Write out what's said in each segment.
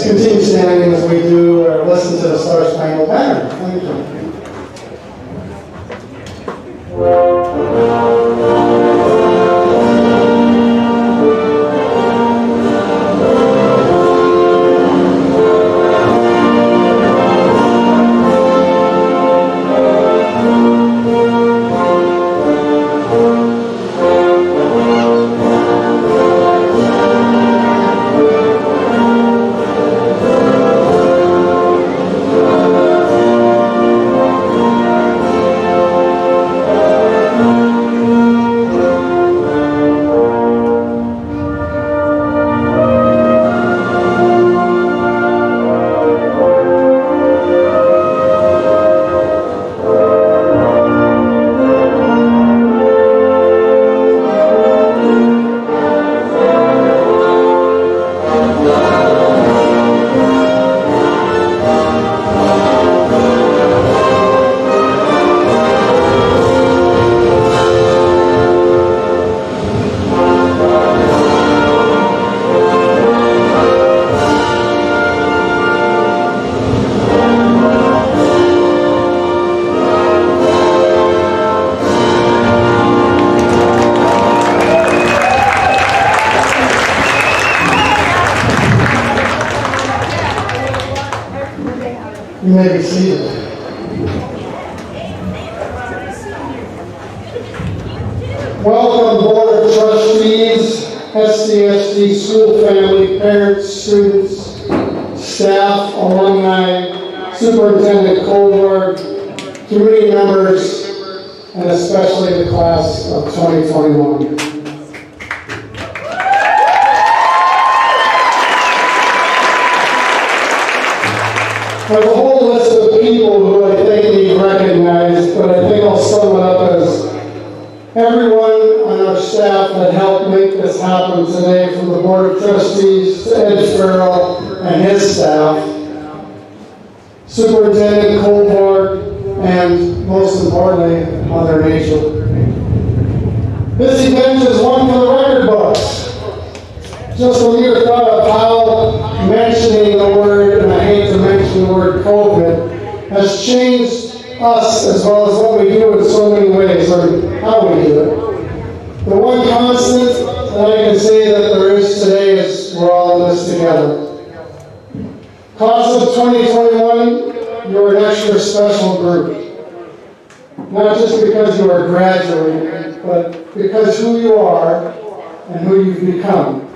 continue standing as we do or listen to the Star Spangled Banner. Thank you. You may be seated. Welcome, Board of Trustees, SCSD school family, parents, students, staff, alumni, Superintendent Colbert, community members, and especially the class of 2021. There's a whole list of people who I think need recognized, but I think I'll sum it up as everyone on our staff that helped make this happen today, from the Board of Trustees to Ed Farrell and his staff, Superintendent Colbert, and most importantly, Mother Nature. This event is one for the record books. Just a mere thought of how mentioning the word, and I hate to mention the word COVID, has changed us as well as what we do in so many ways, or how we do it. The one constant that I can say that there is today is we're all in this together. Class of 2021, you're an extra special group. Not just because you are graduating, but because who you are and who you've become.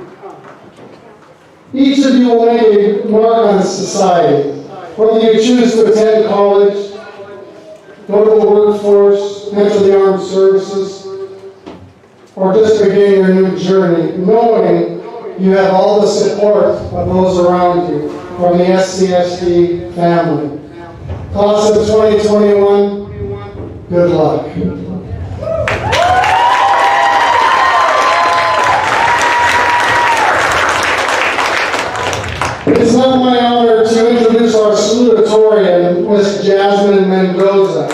Each of you will make a mark on society, whether you choose to attend college, go to the workforce, enter the armed services, or just begin your new journey, knowing you have all the support of those around you from the SCSD family. Class of 2021, good luck. It's now my honor to introduce our salutatorian, Miss Jasmine Mendoza.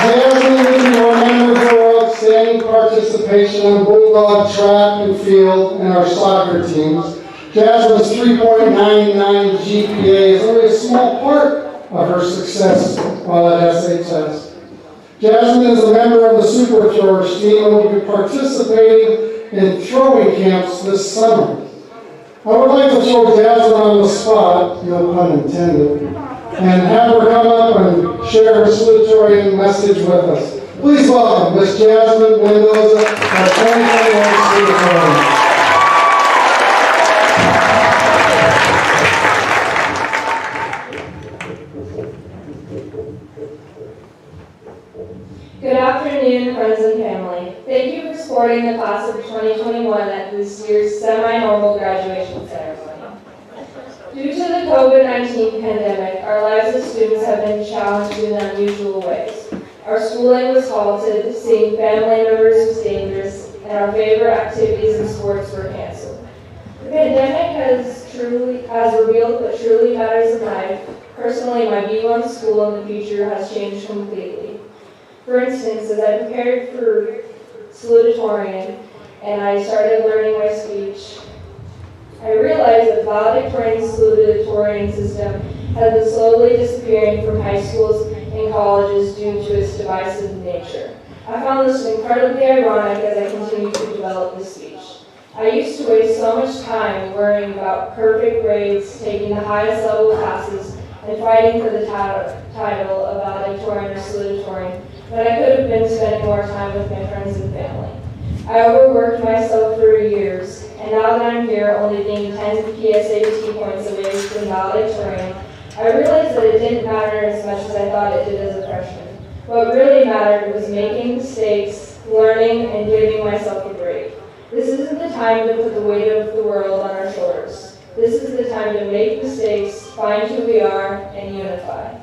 Jasmine, you are member for outstanding participation in Bulldog track and field and our soccer teams. Jasmine's 3.99 GPA is only a small part of her success while at SHS. Jasmine is a member of the Super Throwers team and will be participating in throwing camps this summer. I would like to throw Jasmine on the spot, no pun intended, and have her come up and share her salutatorian message with us. Please welcome Miss Jasmine Mendoza, our 2021 salutatorian. Good afternoon, friends and family. Thank you for supporting the class of 2021 at this year's semi-normal graduation ceremony. Due to the COVID-19 pandemic, our lives as students have been challenged in unusual ways. Our schooling was halted, seeing family members was dangerous, and our favorite activities and sports were canceled. The pandemic has revealed what truly matters in life. Personally, my view on school in the future has changed completely. For instance, as I prepared for salutatorian, and I started learning my speech, I realized that the valedictorian salutatorian system has been slowly disappearing from high schools and colleges due to its divisive nature. I found this incredibly ironic as I continued to develop this speech. I used to waste so much time worrying about perfect grades, taking the highest level classes, and fighting for the title of valedictorian or salutatorian, when I could have been spending more time with my friends and family. I overworked myself for years, and now that I'm here only being 10 PSAT points away from valedictorian, I realized that it didn't matter as much as I thought it did as a freshman. What really mattered was making mistakes, learning, and giving myself a break. This isn't the time to put the weight of the world on our shoulders. This is the time to make mistakes, find who we are, and unify.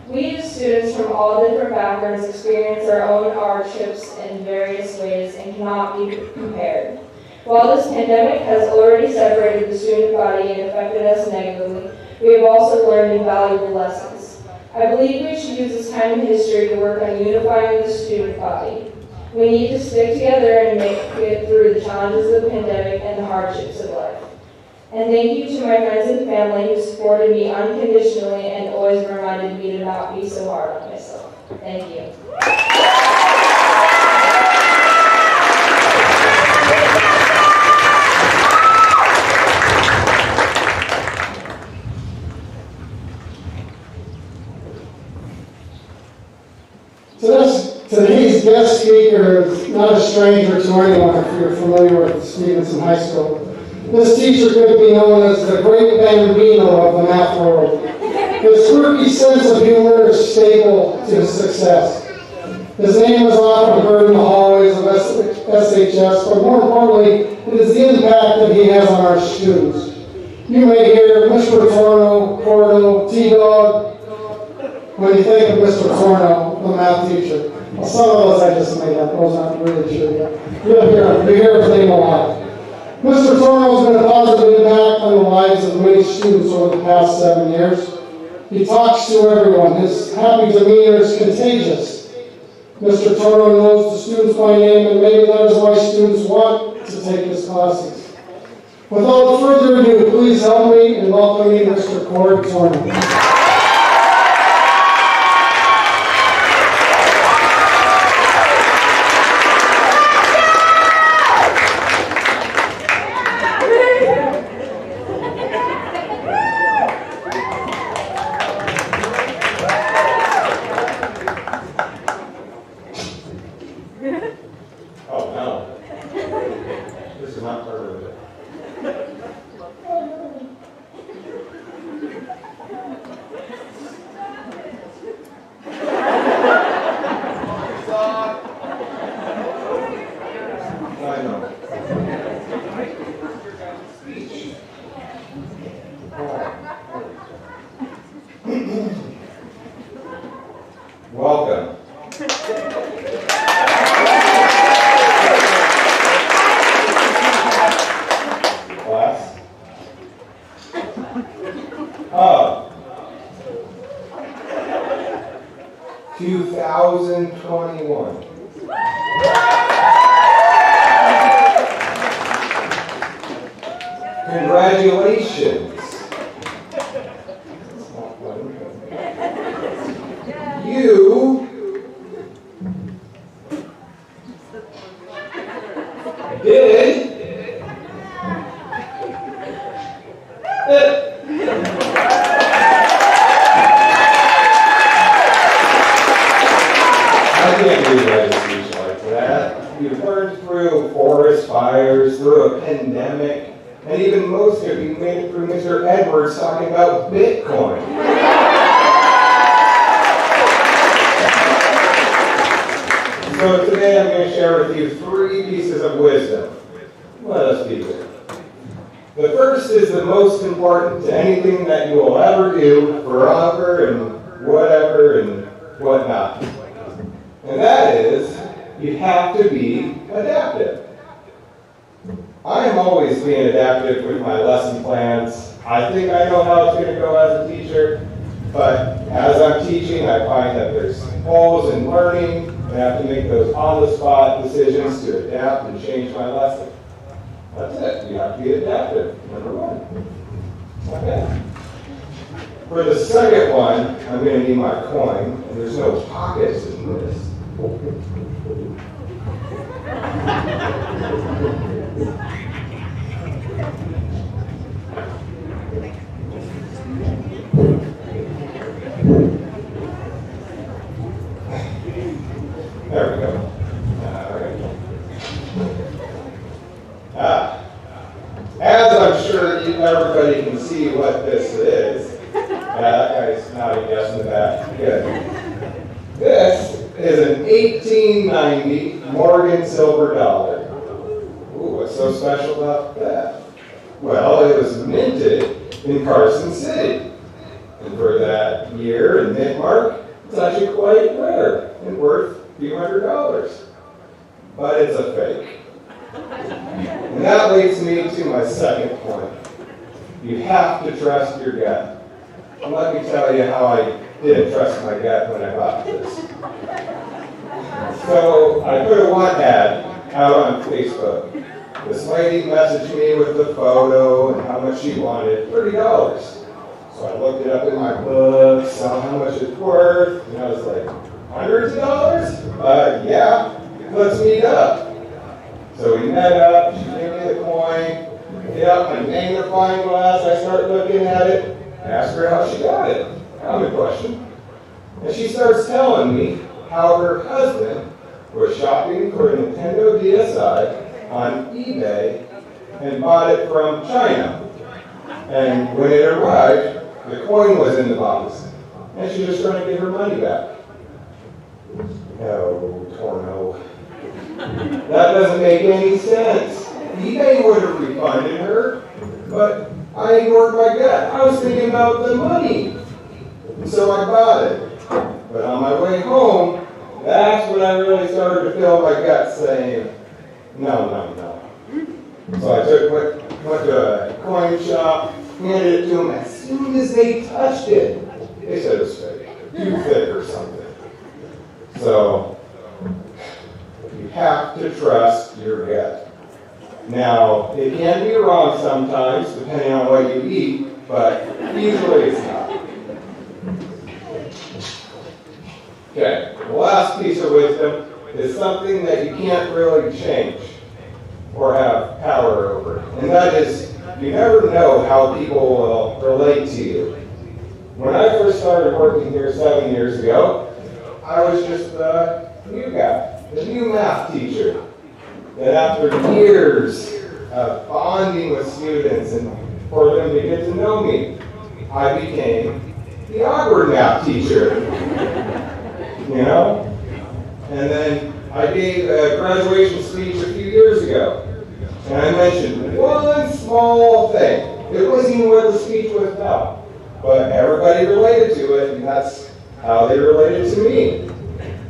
We as students from all different backgrounds experience our own hardships in various ways and cannot be compared. While this pandemic has already separated the student body and affected us negatively, we have also learned invaluable lessons. I believe we should use this time in history to work on unifying the student body. We need to stick together and make it through the challenges of the pandemic and the hardships of life. And thank you to my friends and family who supported me unconditionally and always reminded me to not be so hard on myself. Thank you. Today's guest speaker is not a stranger to anyone if you're familiar with Stevenson High School. This teacher could be known as the great Bambino of the math world. His quirky sense of humor is staple to his success. His name is often heard in the hallways of SHS, but more importantly, it is the impact that he has on our students. You may hear Mr. Torno, Cordo, T-Dog, when you think of Mr. Torno, the math teacher. Well, some of those I just made up, those aren't really true yet. You hear his name a lot. Mr. Torno has been a positive impact on the lives of many students over the past 7 years. He talks to everyone. His happy demeanor is contagious. Mr. Torno knows the students by name, and maybe that is why students want to take his classes. Without further ado, please help me in welcoming Mr. Cord Torno. Oh, no. This is not part of it. I know. Welcome. Class. 2021. Congratulations. You did I can't believe I just speech like that. You've learned through forest fires, through a pandemic, and even most of you made it through Mr. Edwards talking about Bitcoin. So today I'm going to share with you 3 pieces of wisdom. Let us be clear. The first is the most important to anything that you will ever do, forever and whatever and whatnot. And that is, you have to be adaptive. I am always being adaptive with my lesson plans. I think I know how it's going to go as a teacher, but as I'm teaching, I find that there's holes in learning, I have to make those on-the-spot decisions to adapt and change my lesson. That's it. You have to be adaptive, number one. Okay. For the second one, I'm going to need my coin, and there's no pockets in this. There we go. As I'm sure everybody can see what this is. That guy's nodding yes in the back. Good. This is an 1890 Morgan silver dollar. Ooh, what's so special about that? Well, it was minted in Carson City. And for that year and mint mark, it's actually quite rare and worth a few $100s. But it's a fake. And that leads me to my second point. You have to trust your gut. And let me tell you how I didn't trust my gut when I bought this. So I put a want ad out on Facebook. This lady messaged me with the photo and how much she wanted, $30. So I looked it up in my book, saw how much it's worth, and I was like, hundreds of dollars? Yeah, let's meet up. So we met up, she gave me the coin, get out my magnifying glass, I start looking at it, ask her how she got it. Common question. And she starts telling me how her husband was shopping for a Nintendo DSi on eBay and bought it from China. And when it arrived, the coin was in the box. And she's just trying to get her money back. No, Torno. That doesn't make any sense. eBay would have refunded her, but I ignored my gut. I was thinking about the money. So I bought it. But on my way home, that's when I really started to feel my gut saying, no. So I went to a coin shop, handed it to them. As soon as they touched it, they said it was fake, too thick or something. So you have to trust your gut. Now, it can be wrong sometimes, depending on what you eat, but usually it's not. Okay, the last piece of wisdom is something that you can't really change or have power over. And that is, you never know how people will relate to you. When I first started working here 7 years ago, I was just the new guy, the new math teacher. Then after years of bonding with students and for them to get to know me, I became the awkward math teacher. You know? And then I gave a graduation speech a few years ago. And I mentioned one small thing. It wasn't even what the speech was about. But everybody related to it, and that's how they related to me.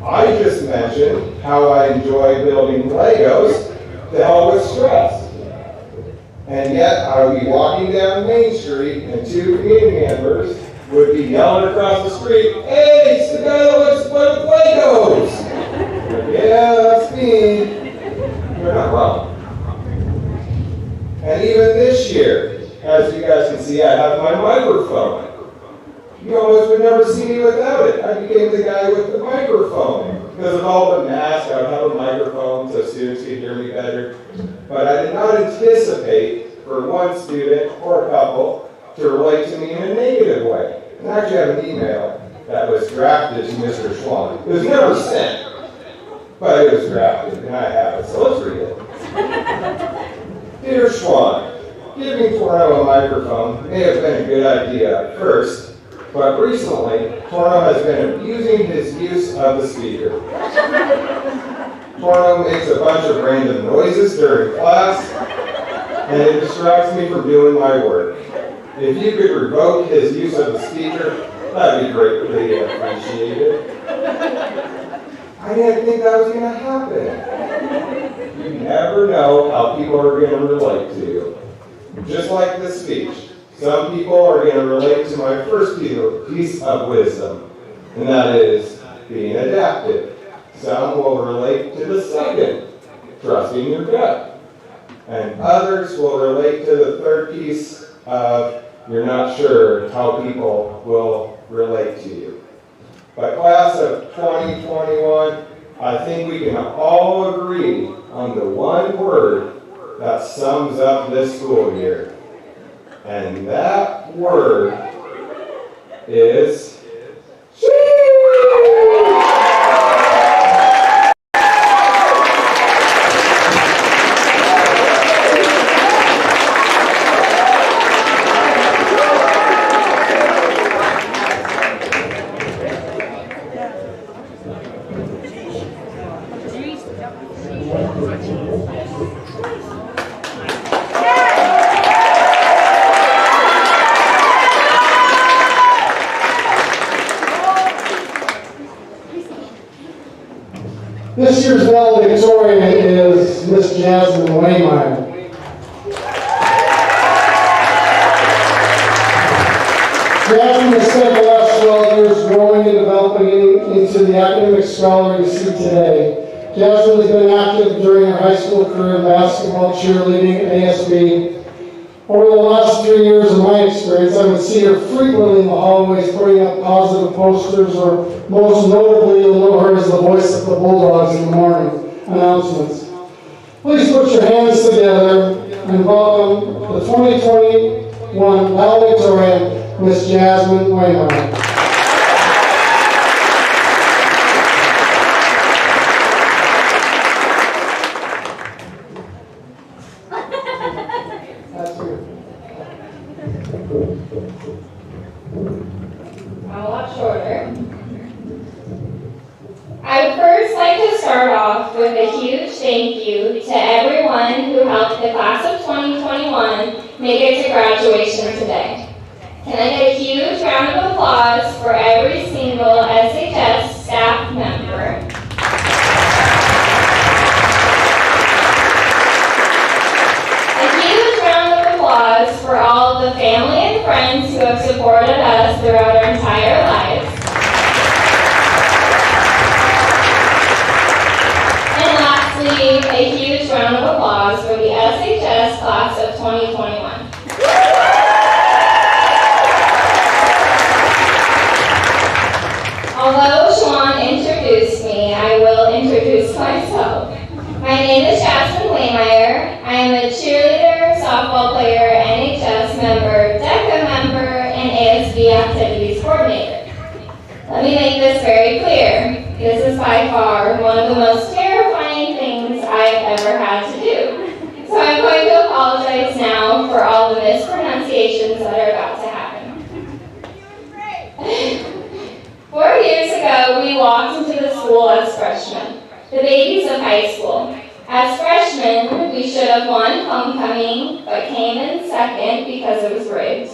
I just mentioned how I enjoy building Legos to help with stress. And yet I would be walking down Main Street and two community members would be yelling across the street, "Hey, it's the guy that likes to play with Legos!" Like, yeah, that's me. You're not wrong. And even this year, as you guys can see, I have my microphone. You almost would never see me without it. I became the guy with the microphone. Because of all the masks, I would have a microphone so students could hear me better. But I did not anticipate for one student or a couple to relate to me in a negative way. And I actually have an email that was drafted to Mr. Schwan. It was never sent, but it was drafted, and I have it, so let's read it. Dear Schwan, giving Torno a microphone may have been a good idea at first, but recently, Torno has been abusing his use of the speaker. Torno makes a bunch of random noises during class, and it distracts me from doing my work. If you could revoke his use of the speaker, that'd be greatly appreciated. I didn't think that was going to happen. You never know how people are going to relate to you. Just like this speech, some people are going to relate to my first piece of wisdom, and that is being adaptive. Some will relate to the second, trusting your gut. And others will relate to the third piece of you're not sure how people will relate to you. But class of 2021, I think we can all agree on the one word that sums up this school year. And that word is This year's valedictorian is Miss Jasmine Waymeyer. Jasmine has spent the last 12 years growing and developing into the academic scholar you see today. Jasmine has been active during her high school career in basketball, cheerleading, and ASB. Over the last 3 years of my experience, I would see her frequently in the hallways putting up positive posters, or most notably, you'll know her as the voice of the Bulldogs in the morning announcements. Please put your hands together and welcome the 2021 valedictorian, Miss Jasmine Waymeyer. A lot shorter. I would first like to start off with a huge thank you to everyone who helped the class of 2021 make it to graduation today. Can I get a huge round of applause for every single SHS staff member? A huge round of applause for all the family and friends who have supported us throughout our entire lives. And lastly, a huge round of applause for the SHS class of 2021. Although Sean introduced me, I will introduce myself. My name is Jasmine Waymeyer. I am a cheerleader, softball player, NHS member, DECA member, and ASB activities coordinator. Let me make this very clear. This is by far one of the most terrifying things I've ever had to do. So I'm going to apologize now for all the mispronunciations that are about to happen. 4 years ago, we walked into the school as freshmen, the babies of high school. As freshmen, we should have won homecoming, but came in second because it was rigged.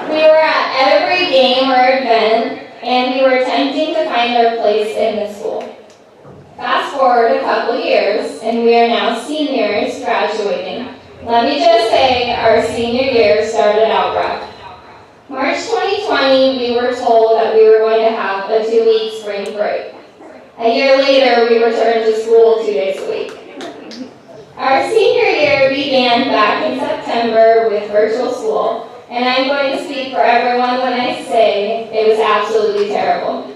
We were at every game or event, and we were attempting to find our place in the school. Fast forward a couple years, and we are now seniors graduating. Let me just say, our senior year started out rough. March 2020, we were told that we were going to have a 2-week spring break. A year later, we returned to school 2 days a week. Our senior year began back in September with virtual school, and I'm going to speak for everyone when I say it was absolutely terrible.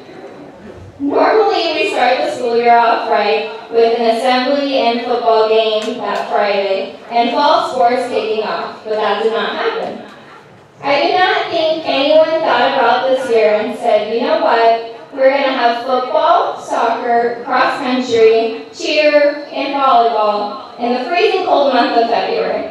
Normally, we start the school year off right with an assembly and football game that Friday, and fall sports kicking off, but that did not happen. I do not think anyone thought about this year and said, you know what? We're going to have football, soccer, cross country, cheer, and volleyball in the freezing cold month of February.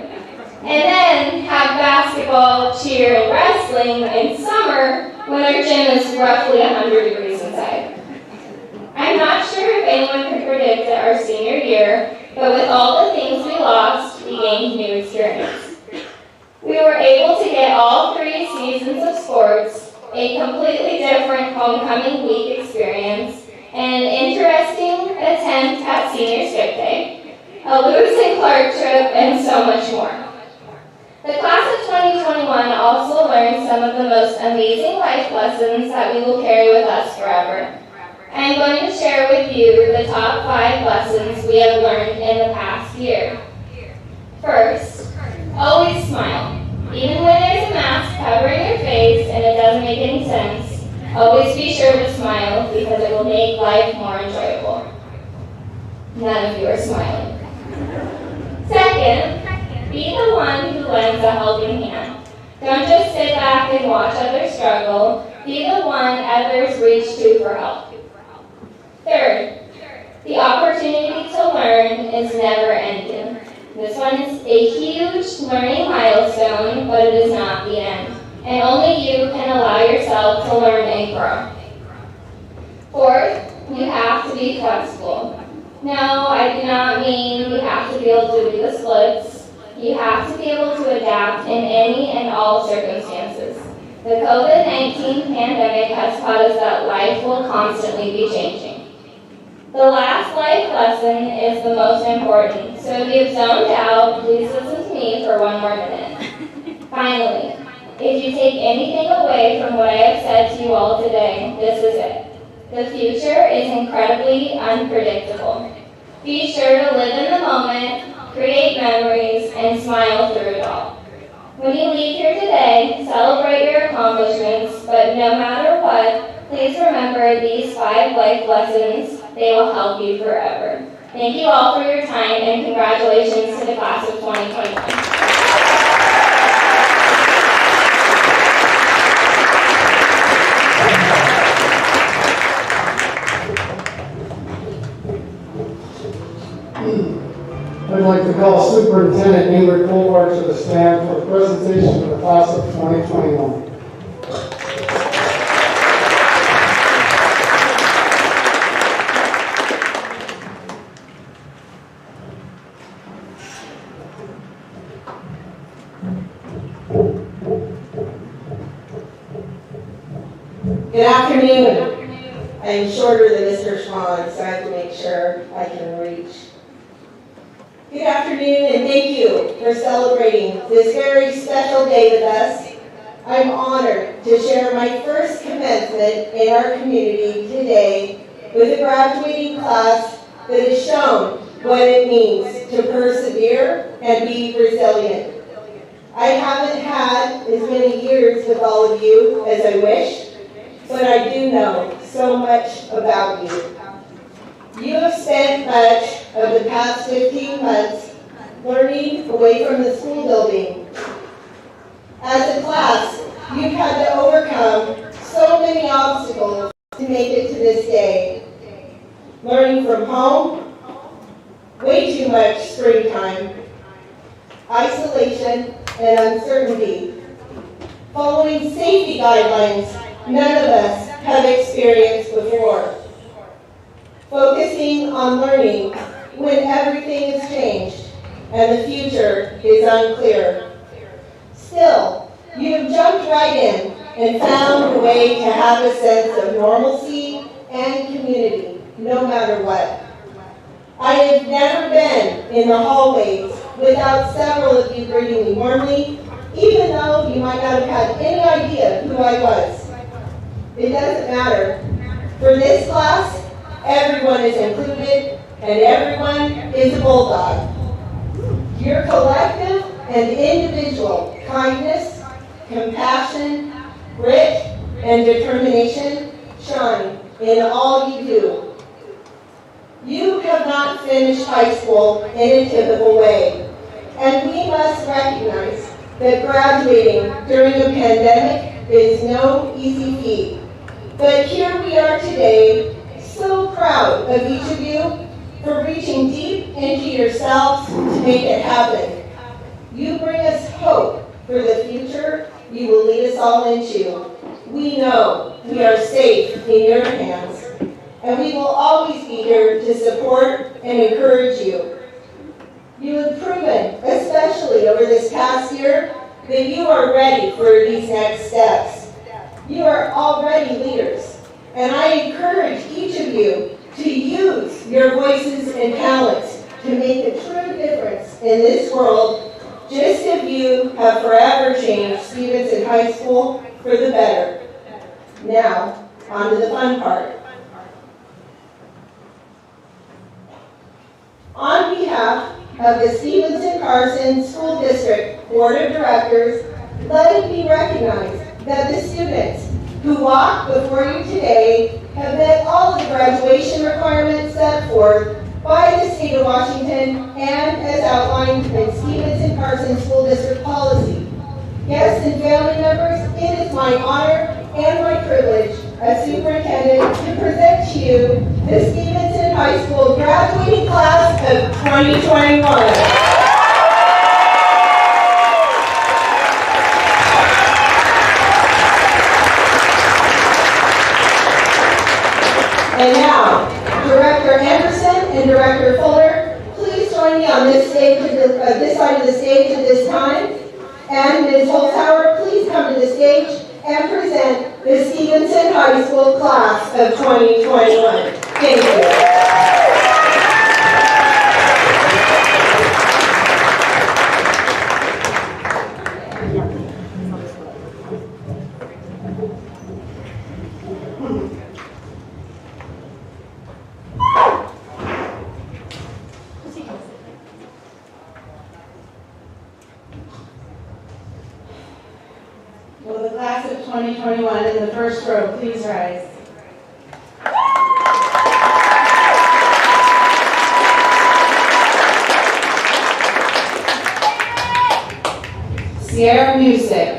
And then have basketball, cheer, and wrestling in summer when our gym is roughly 100 degrees inside. I'm not sure if anyone could predict our senior year, but with all the things we lost, we gained new experience. We were able to get all 3 seasons of sports, a completely different homecoming week experience, an interesting attempt at senior skip day, a Lewis and Clark trip, and so much more. The class of 2021 also learned some of the most amazing life lessons that we will carry with us forever. I'm going to share with you the top 5 lessons we have learned in the past year. First, always smile. Even when there's a mask covering your face and it doesn't make any sense, always be sure to smile because it will make life more enjoyable. None of you are smiling. Second, be the one who lends a helping hand. Don't just sit back and watch others struggle. Be the one others reach to for help. Third, the opportunity to learn is never ending. This one is a huge learning milestone, but it is not the end. And only you can allow yourself to learn and grow. Fourth, you have to be flexible. No, I do not mean you have to be able to do the splits. You have to be able to adapt in any and all circumstances. The COVID-19 pandemic has taught us that life will constantly be changing. The last life lesson is the most important, so if you've zoned out, please listen to me for one more minute. Finally, if you take anything away from what I have said to you all today, this is it. The future is incredibly unpredictable. Be sure to live in the moment, create memories, and smile through it all. When you leave here today, celebrate your accomplishments, but no matter what, please remember these 5 life lessons. They will help you forever. Thank you all for your time, and congratulations to the class of 2021. I'd like to call Superintendent Ingrid Colbart to the stand for the presentation of the class of 2021. Good afternoon. I am shorter than Mr. Schwan, so I have to make sure I can reach. Good afternoon, and thank you for celebrating this very special day with us. I'm honored to share my first commencement in our community today with a graduating class that has shown what it means to persevere and be resilient. I haven't had as many years with all of you as I wish, but I do know so much about you. You have spent much of the past 15 months learning away from the school building. As a class, you've had to overcome so many obstacles to make it to this day. Learning from home, way too much screen time, isolation, and uncertainty. Following safety guidelines none of us have experienced before. Focusing on learning when everything has changed and the future is unclear. Still, you have jumped right in and found a way to have a sense of normalcy and community, no matter what. I have never been in the hallways without several of you greeting me warmly, even though you might not have had any idea who I was. It doesn't matter. For this class, everyone is included and everyone is a bulldog. Your collective and individual kindness, compassion, grit, and determination shine in all you do. You have not finished high school in a typical way, and we must recognize that graduating during a pandemic is no easy feat. But here we are today, so proud of each of you for reaching deep into yourselves to make it happen. You bring us hope for the future you will lead us all into. We know we are safe in your hands, and we will always be here to support and encourage you. You have proven, especially over this past year, that you are ready for these next steps. You are already leaders, and I encourage each of you to use your voices and talents to make a true difference in this world, just as you have forever changed Stevenson High School for the better. Now, on to the fun part. On behalf of the Stevenson-Carson School District Board of Directors, let it be recognized that the students who walk before you today have met all the graduation requirements set forth by the state of Washington and as outlined in Stevenson-Carson School District policy. Guests and family members, it is my honor and my privilege as superintendent to present to you the Stevenson High School graduating class of 2021. And now, Director Anderson and Director Fuller, please join me on this stage, this side of the stage at this time. And Ms. Holzhauer, please come to the stage and present the Stevenson High School class of 2021. Thank you. Will the class of 2021 in the first row please rise? Sierra Music.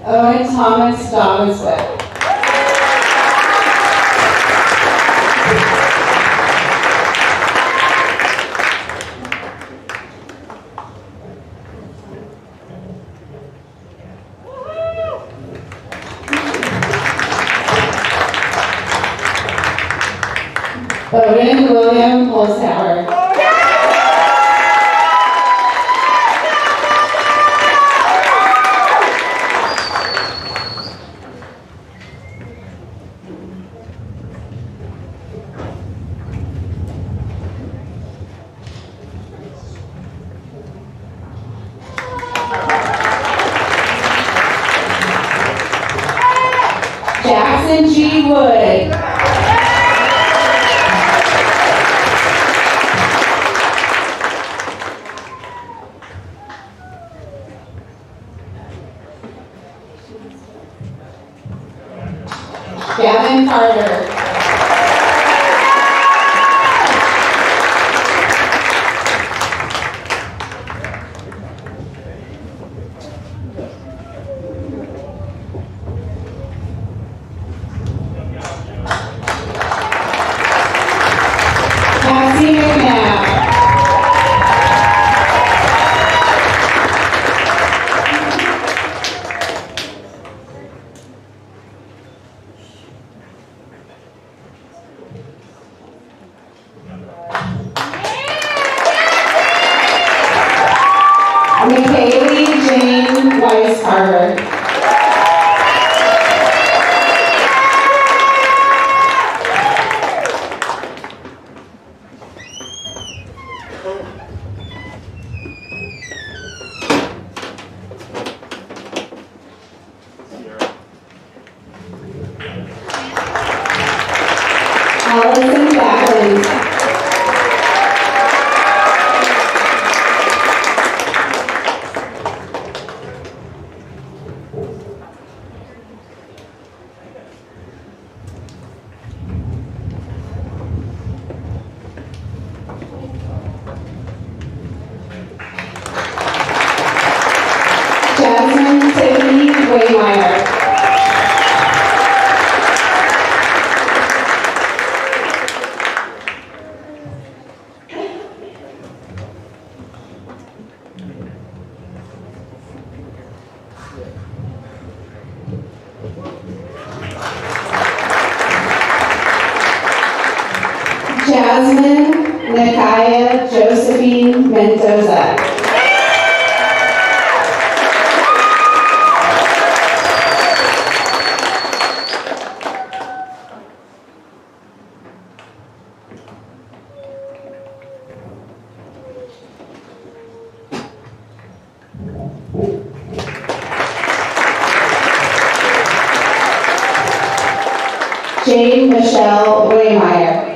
Owen Thomas Domiswick. Odin William Holzhauer. Jackson G. Wood. Gavin Carter. Cassie McNabb. McKaylee Jane Weiss Carter. Allison Backlund. Jasmine Tiffany Waymeyer. Jasmine Nakaya Josephine Mendoza. Jane Michelle Waymeyer.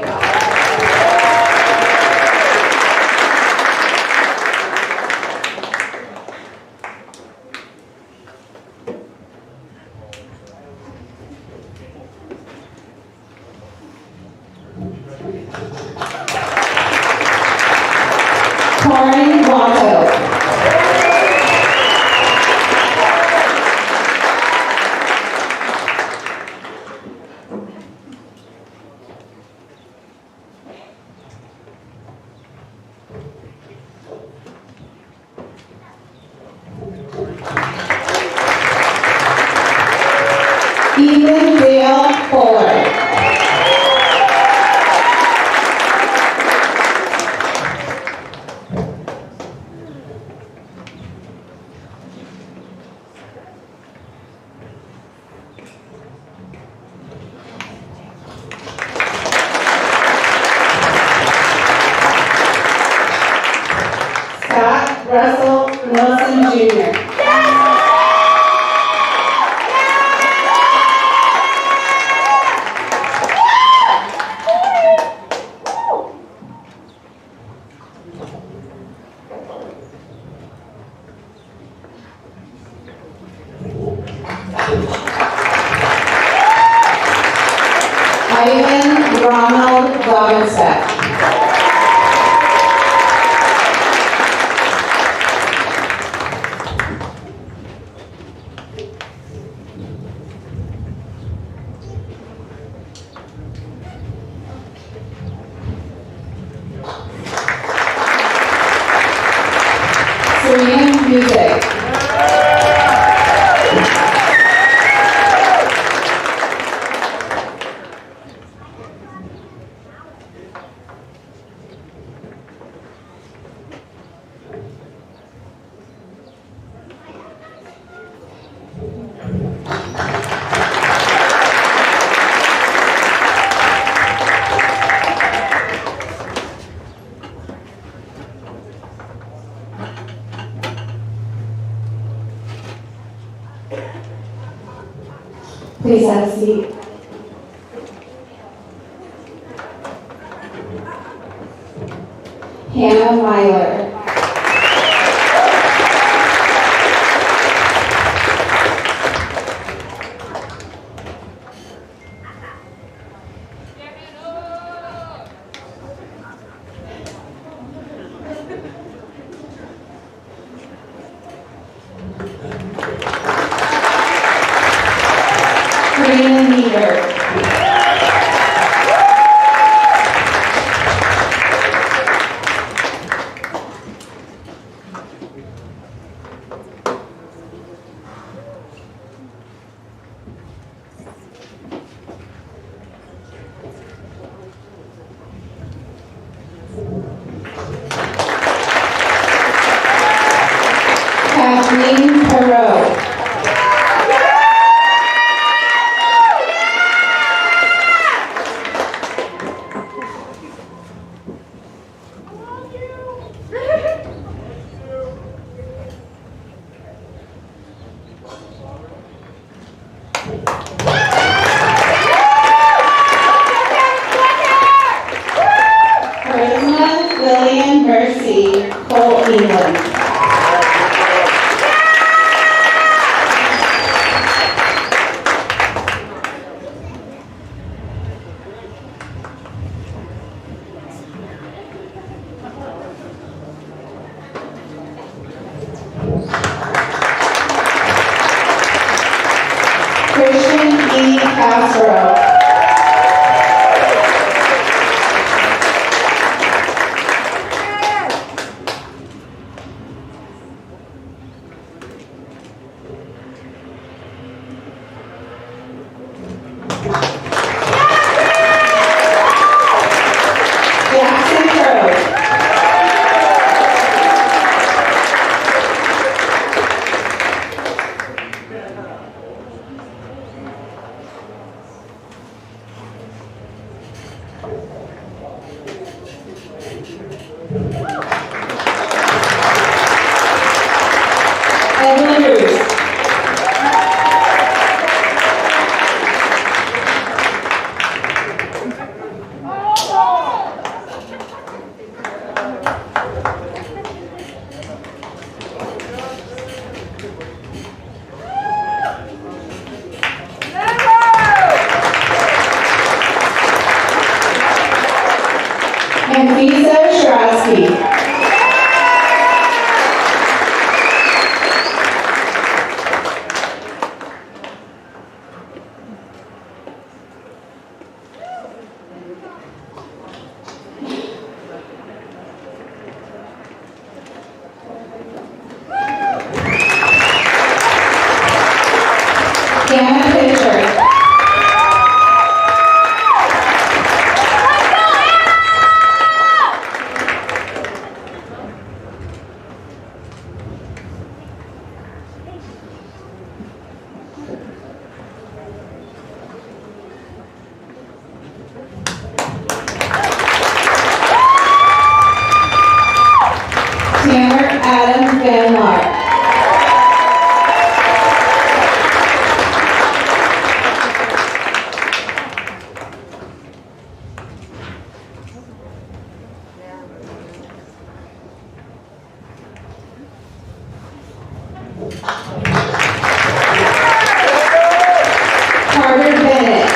Corin Watto. Ethan Dale Fuller. Scott Russell Wilson Jr. Ivan Ronald Dobbinstead. Serena Music. Please have a seat. Hannah Myler. Karina Nieder. Kathleen Perot. Charisma Lillian Mercy, Cole, England. Christian E. Castro. Mercy. Hannah Fisher. Tanner Adam Van Mark. Carter Bennett.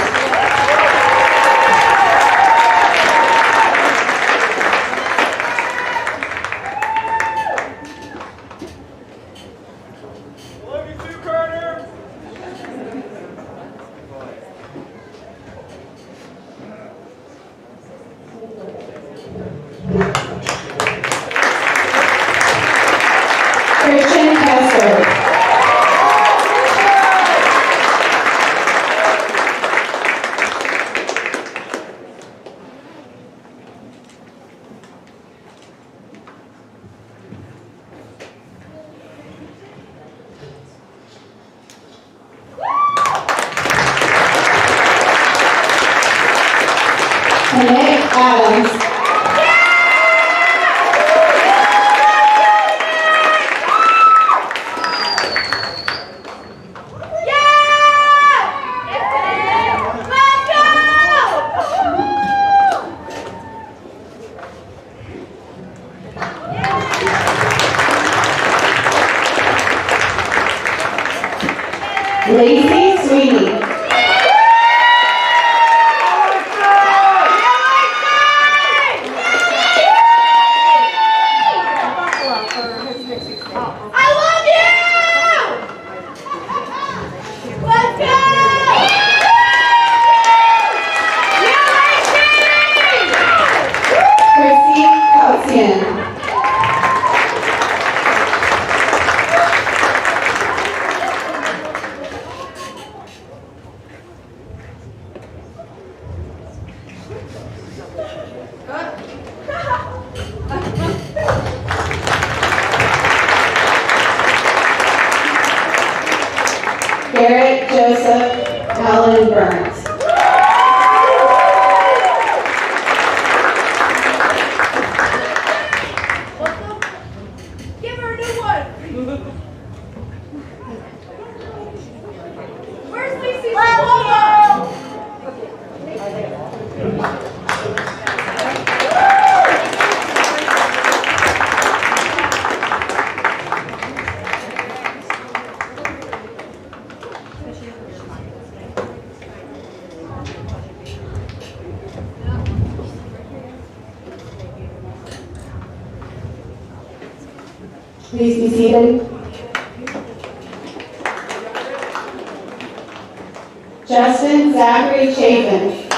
Love you too, Carter. Christian Kessler. Nick Adams. Lacey Sweeney. Chrissy Calcian. Garrett Joseph Allen Burns. Give her a new one. Where's Lacey's logo? Please be seated. Justin Zachary Chapin.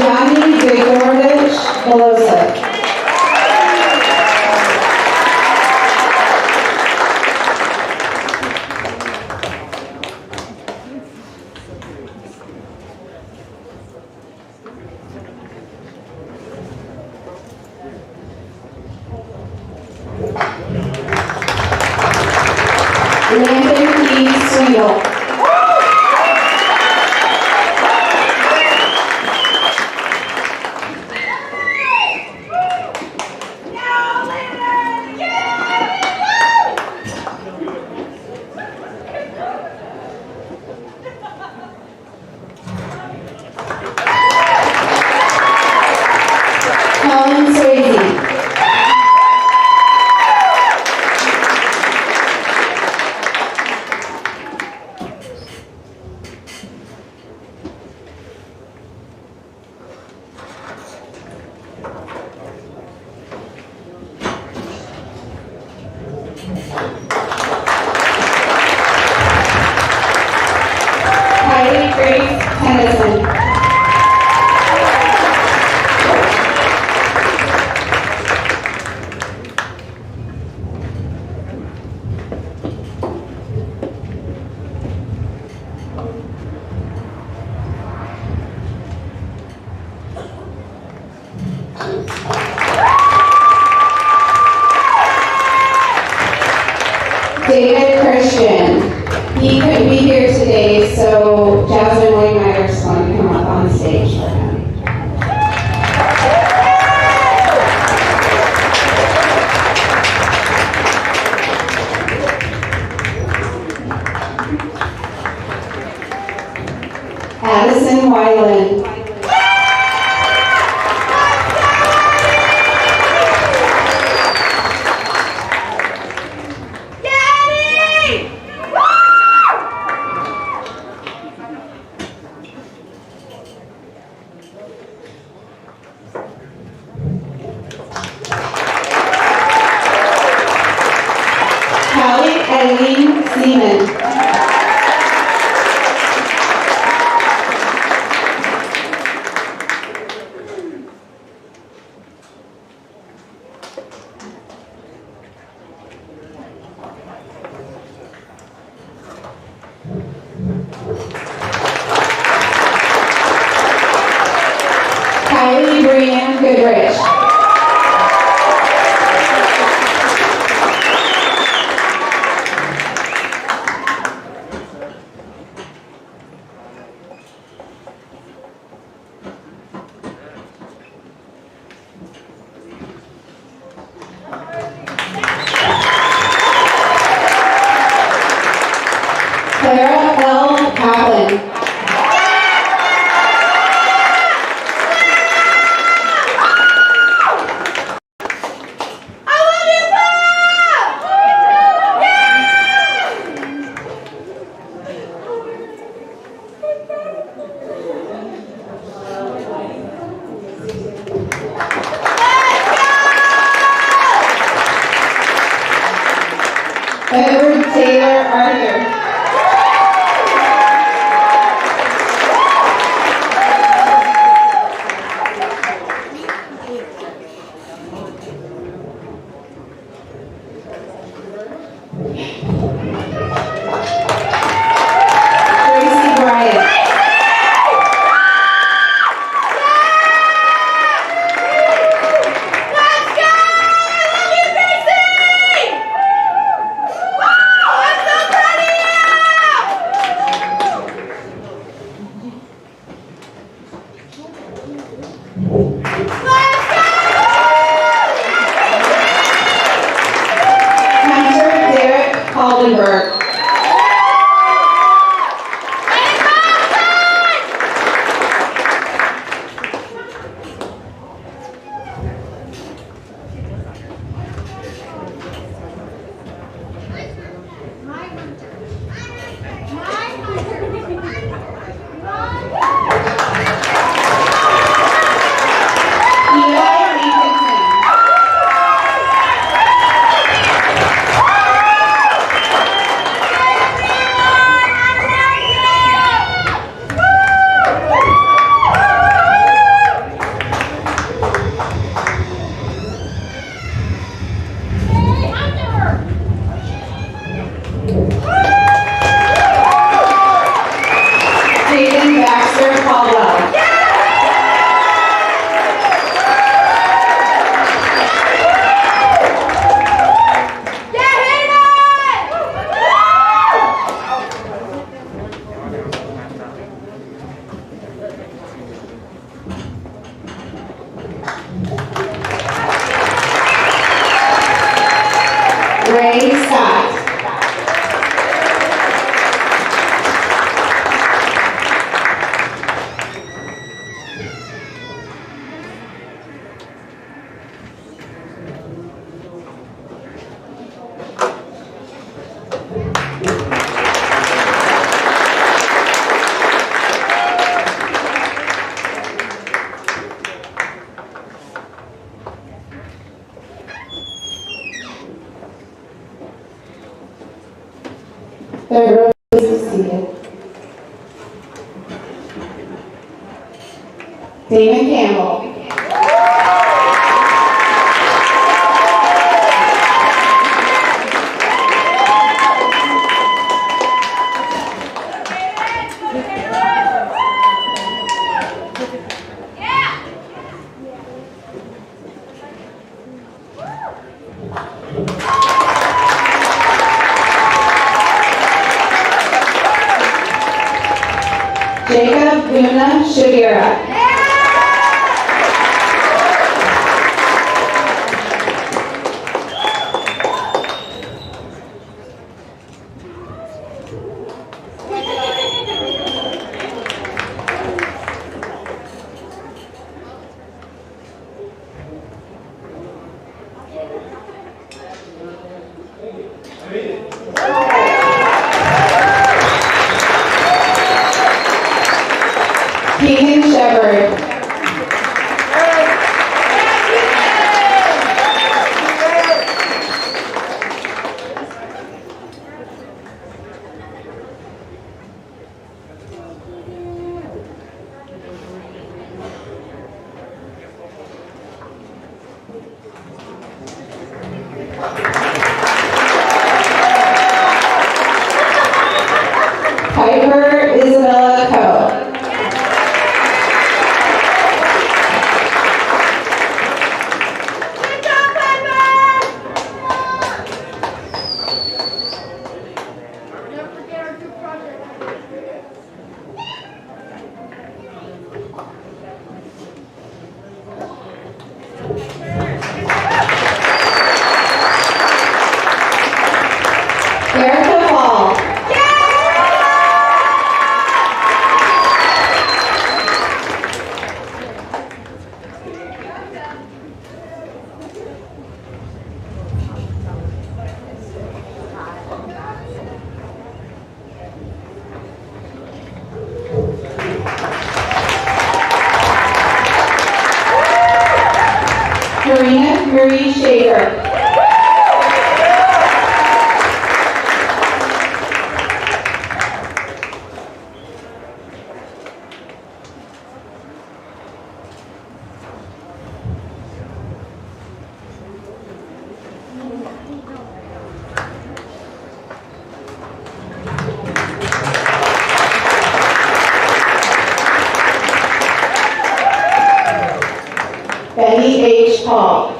Yanni Grigorovich Belosa. Helen Swayze. Kylie Grace Tennyson. David Christian. He couldn't be here today, so Jasmine Waymeyer is going to come up on stage for him. Addison Wyland. Callie Eileen Seaman. Kylie Brianne Goodrich. Clara L. Kaplan. Edward Taylor Arthur. Gracie Bryant. Hunter Derek Haldenberg. Eli Nathanson. Damon Campbell. Jacob Luna Shavira. Keegan Shepard. Piper Isabella Coe. Don't forget our group project. Erica Ball. Marina Marie Shaver. Betty H. Paul.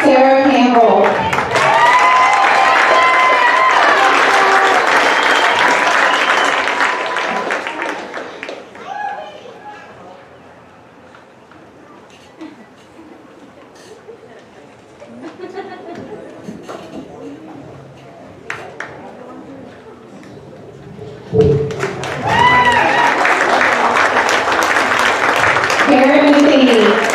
Sarah Campbell. Karen Matheny.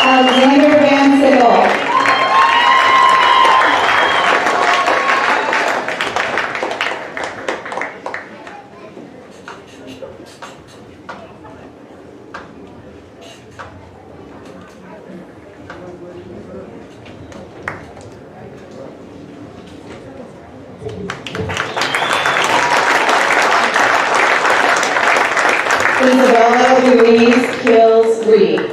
Alexander Van Sickle. Isabella Louise Kills Reed.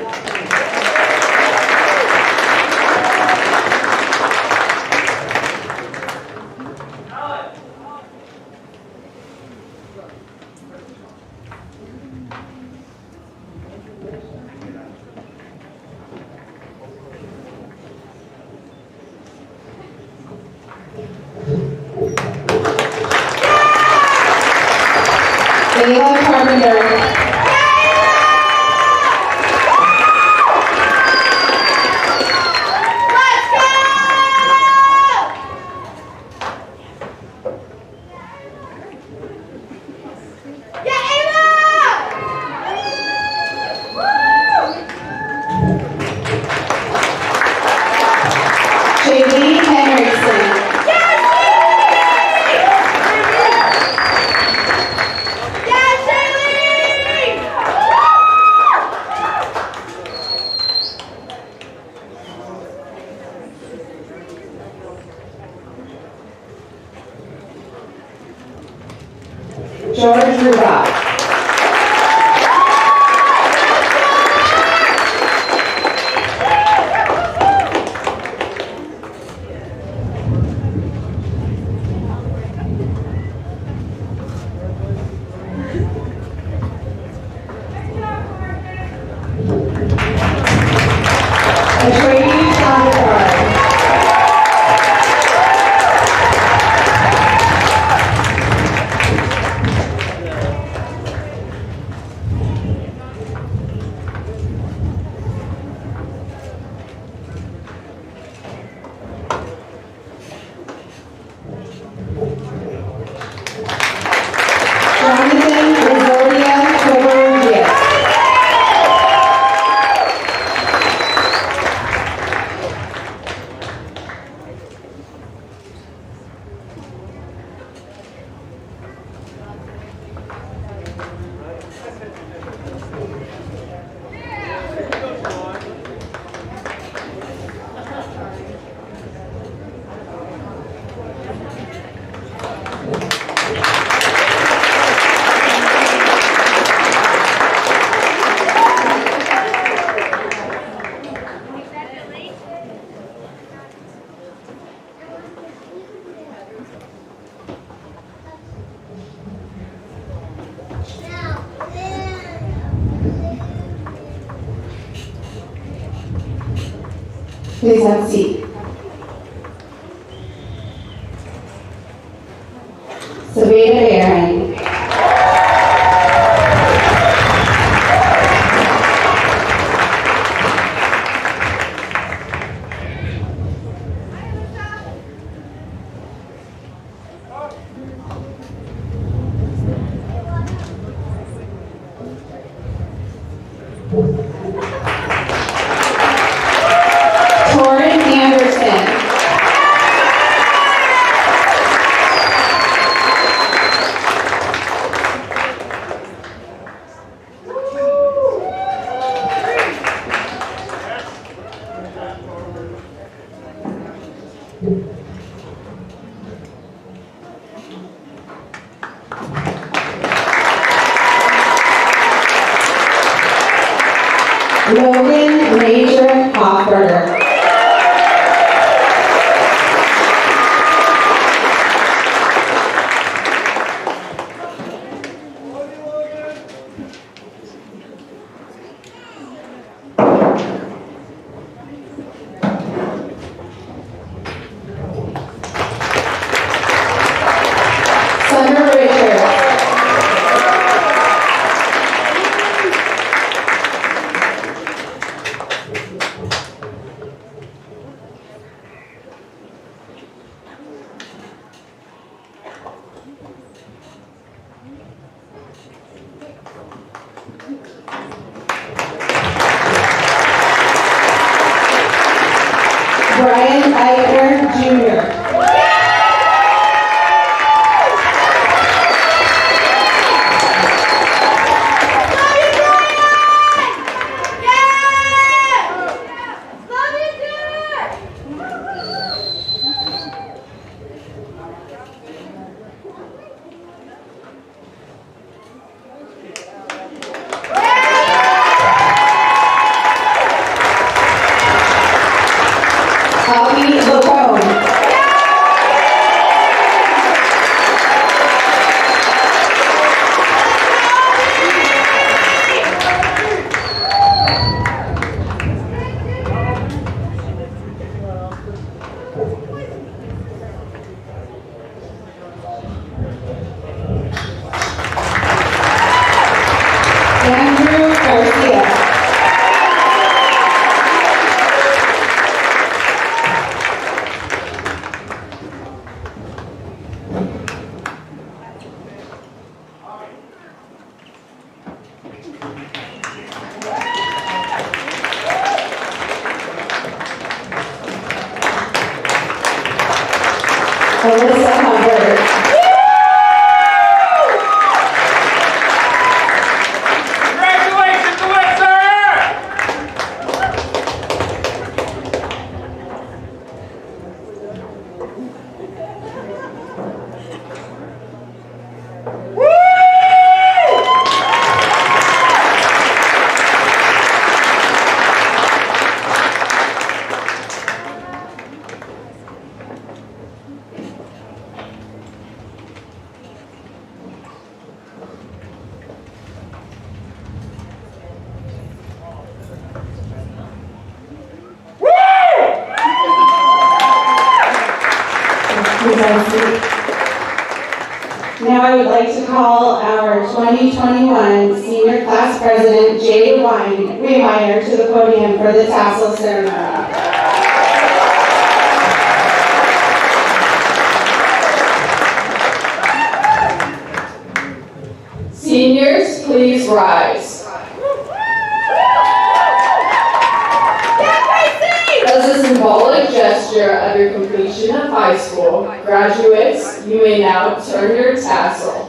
Layla Carpenter. JD Henriksen. George Rudolph. Atreides Salazar. Jonathan Resordia Covarrubias. Please have a seat. Savita Aaron. Torrin Anderson. Logan Major Hoffberger. Summer Richards. Alyssa Hubbard. Congratulations, Alyssa! Now I would like to call our 2021 Senior Class President, Jay Weimeier, to the podium for the tassel ceremony. Seniors, please rise. As a symbolic gesture of your completion of high school, graduates, you may now turn your tassel.